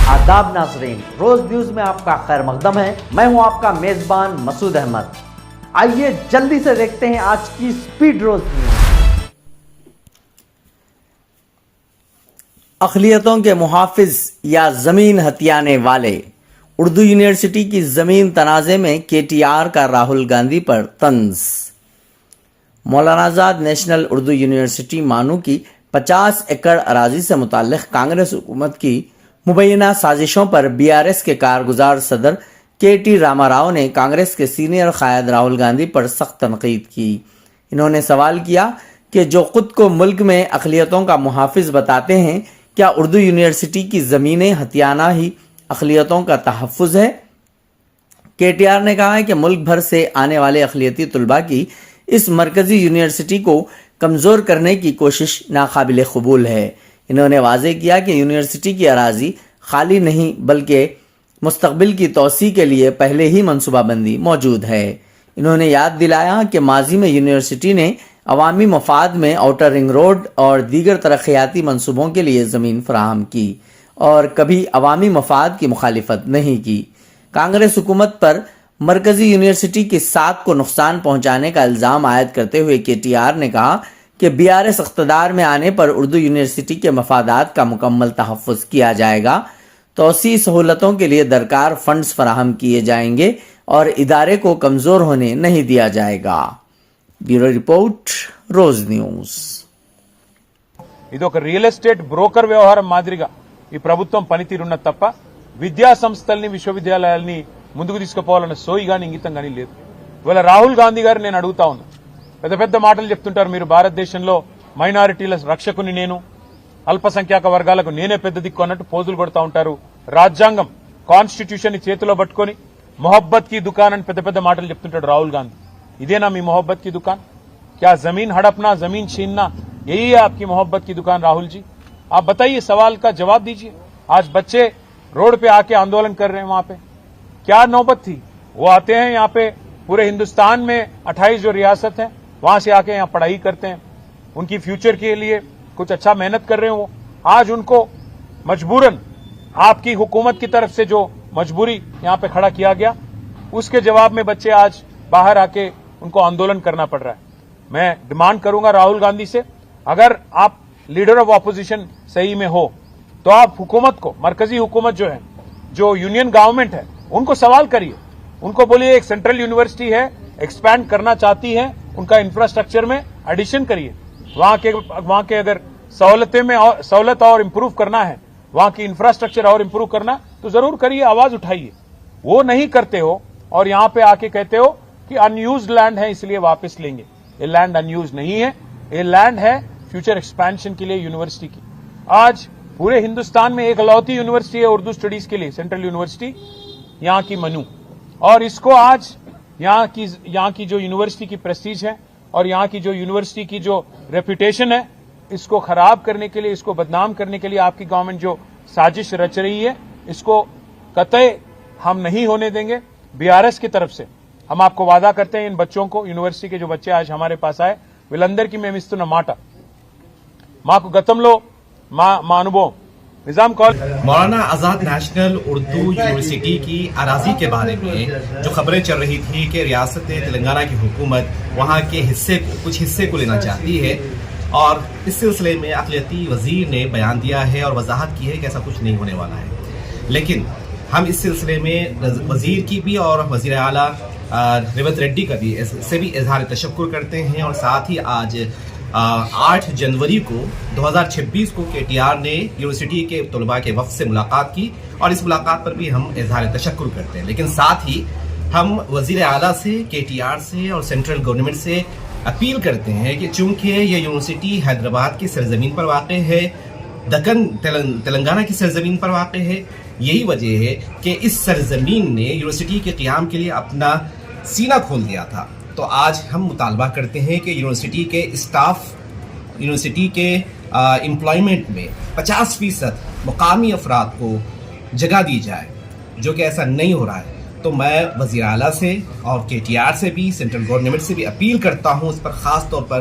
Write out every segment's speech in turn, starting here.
आदाब नाज़रीन, रोज न्यूज में आपका खैर मकदम है। मैं हूं आपका मेजबान मसूद अहमद। आइए जल्दी से देखते हैं आज की स्पीड रोज न्यूज। अक़लियतों के मुहाफिज या जमीन हथियाने वाले, उर्दू यूनिवर्सिटी की जमीन तनाज़े में KTR का राहुल गांधी पर तंज। मौलाना आज़ाद नेशनल उर्दू यूनिवर्सिटी मानू की 50 एकड़ अराजी से मुताल्लिक़ कांग्रेस हुकूमत की मुबैना साजिशों पर BRS के कारगुजार सदर KT रामाराव ने कांग्रेस के सीनियर क़ायद राहुल गांधी पर सख्त तनक़ीद की। इन्होंने सवाल किया कि जो खुद को मुल्क में अक़लियतों का मुहाफिज बताते हैं, क्या उर्दू यूनिवर्सिटी की ज़मीनें हथियाना ही अक़लियतों का तहफ़्फ़ुज़ है? KTR ने कहा है कि मुल्क भर से आने वाले अक़लियती तलबा की इस मरकज़ी यूनिवर्सिटी को कमज़ोर करने की कोशिश नाकाबिल क़बूल है। इन्होंने वाज़ेह किया कि यूनिवर्सिटी की अराज़ी खाली नहीं बल्कि मुस्तक़बिल की तोसी के लिए पहले ही मनसूबाबंदी मौजूद है। इन्होंने याद दिलाया कि माजी में यूनिवर्सिटी ने अवामी मफाद में आउटर रिंग रोड और दीगर तरक्याती मनसूबों के लिए ज़मीन फराहम की और कभी अवामी मफाद की मुखालिफत नहीं की। कांग्रेस हुकूमत पर मरकज़ी यूनिवर्सिटी की साख को नुकसान पहुँचाने का इल्ज़ाम आयद करते हुए KTR ने कहा कि BRS इक़्तिदार में आने पर उर्दू यूनिवर्सिटी के मफादात का मुकम्मल तहफ़्फ़ुज़ किया जाएगा, तोसी सहूलतों के लिए दरकार फ़ंड्स फराहम किए जाएंगे और इदारे को कमज़ोर होने नहीं दिया जाएगा। ब्यूरो रिपोर्ट, रोज न्यूज़। ఇదొక రియల్ ఎస్టేట్ బ్రోకర్ వ్యవహారం మాదిరిగా ఈ ప్రభుత్వం పనితీరున్న తప్ప విద్యా సంస్థల్ని విశ్వవిద్యాలయాల్ని ముందుకు తీసుకుపోవాలన్న సోయి గాని ఇంగితం గాని లేదు. ఇవాళ రాహుల్ గాంధీ గారు నేను అడుగుతా ఉన్నా, పెద్ద పెద్ద మాటలు చెప్తుంటారు, మీరు భారతదేశంలో మైనారిటీల రక్షకుని నేను, అల్పసంఖ్యాక వర్గాలకు నేనే పెద్ద దిక్కు అన్నట్టు పోజులు కొడతా ఉంటారు. రాజ్యాంగం కాన్స్టిట్యూషన్ ని చేతిలో పట్టుకొని మొహబ్బత్ की दुकान అని పెద్ద పెద్ద మాటలు చెప్తుంటాడు రాహుల్ గాంధీ. इदेना मी मोहब्बत की दुकान? क्या जमीन हड़पना, जमीन छीनना, यही है आपकी मोहब्बत की दुकान? राहुल जी, आप बताइए, सवाल का जवाब दीजिए। आज बच्चे रोड पे आके आंदोलन कर रहे हैं, वहां पे क्या नौबत थी? वो आते हैं यहाँ पे, पूरे हिंदुस्तान में 28 जो रियासत है वहां से आके यहाँ पढ़ाई करते हैं, उनकी फ्यूचर के लिए कुछ अच्छा मेहनत कर रहे हैं। वो आज उनको मजबूरन आपकी हुकूमत की तरफ से जो मजबूरी यहाँ पे खड़ा किया गया, उसके जवाब में बच्चे आज बाहर आके उनको आंदोलन करना पड़ रहा है। मैं डिमांड करूंगा राहुल गांधी से, अगर आप लीडर ऑफ ऑपोजिशन सही में हो तो आप हुकूमत को, मरकजी हुकूमत जो है, जो यूनियन गवर्नमेंट है, उनको सवाल करिए, उनको बोलिए एक सेंट्रल यूनिवर्सिटी है, एक्सपैंड करना चाहती है, उनका इंफ्रास्ट्रक्चर में एडिशन करिए। वहां के अगर सहूलत और इंप्रूव करना है, वहां की इंफ्रास्ट्रक्चर और इंप्रूव करना, तो जरूर करिए, आवाज उठाइए। वो नहीं करते हो और यहां पे आके कहते हो कि अनयूज्ड लैंड है इसलिए वापस लेंगे। ये लैंड अनयूज्ड नहीं है, ये लैंड है फ्यूचर एक्सपेंशन के लिए यूनिवर्सिटी की। आज पूरे हिंदुस्तान में एक लौती यूनिवर्सिटी है उर्दू स्टडीज के लिए, सेंट्रल यूनिवर्सिटी, यहाँ की मनू, और इसको आज यहाँ की जो यूनिवर्सिटी की प्रेस्टीज है और यहाँ की जो यूनिवर्सिटी की जो रेपुटेशन है, इसको खराब करने के लिए, इसको बदनाम करने के लिए आपकी गवर्नमेंट जो साजिश रच रही है, इसको कतई हम नहीं होने देंगे। BRS की तरफ से हम आपको वादा करते हैं, इन बच्चों को, यूनिवर्सिटी के जो बच्चे आज हमारे पास आए, వీళ్ళందరికీ మేము ఇస్తున్న మాట, మాకు గతంలో మా అనుభవం निजाम कॉलेज मौलाना आज़ाद नेशनल उर्दू यूनिवर्सिटी की अराजी के बारे में जो खबरें चल रही थी कि रियासत तेलंगाना की हुकूमत वहाँ के कुछ हिस्से को लेना चाहती है, और इस सिलसिले में अक़लियती वज़ीर ने बयान दिया है और वजाहत की है कि ऐसा कुछ नहीं होने वाला है। लेकिन हम इस सिलसिले में वज़ीर की भी और वज़ीर आला रेवंत रेड्डी का भी से भी इजहार तशक्कुर करते हैं, और साथ ही आज 8 जनवरी को 2026 को KTR ने यूनिवर्सिटी के तलबा के वफ़द से मुलाकात की, और इस मुलाकात पर भी हम इजहार तशक्कुर करते हैं। लेकिन साथ ही हम वज़ीर आला से, KTR से और सेंट्रल गवर्नमेंट से अपील करते हैं कि चूँकि ये यूनिवर्सिटी हैदराबाद की सरजमीन पर वाक़ है, दक्कन तेलंगाना की सरजमीन पर वाक़ है, यही वजह है कि इस सरजमीन ने यूनिवर्सिटी के क़याम के लिए अपना सीना खोल दिया था। तो आज हम मुतालबा करते हैं कि यूनिवर्सिटी के स्टाफ, यूनिवर्सिटी के एम्प्लॉयमेंट में 50% मुकामी अफराद को जगह दी जाए, जो कि ऐसा नहीं हो रहा है। तो मैं वज़ीर आला से और KTR से भी, सेंट्रल गवर्नमेंट से भी अपील करता हूँ, इस पर ख़ास तौर पर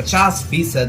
50%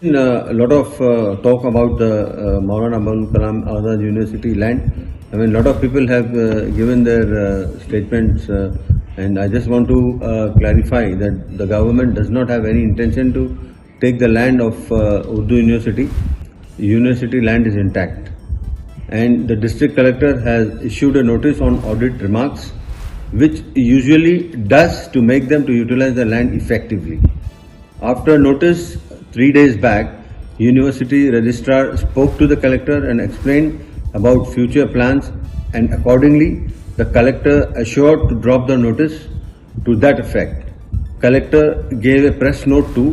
A lot of talk about the Maulana Abul Kalam Azad University land. I mean, a lot of people have given their statements, and I just want to clarify that the government does not have any intention to take the land of Urdu University. University land is intact, and the district collector has issued a notice on audit remarks, which usually does to make them to utilize the land effectively. After a notice 3 days back, University Registrar spoke to the collector and explained about future plans, and accordingly the collector assured to drop the notice to that effect. Collector gave a press note too,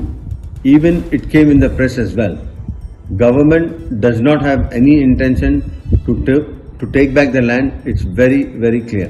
even it came in the press as well. Government does not have any intention to take back the land. It's very, very clear.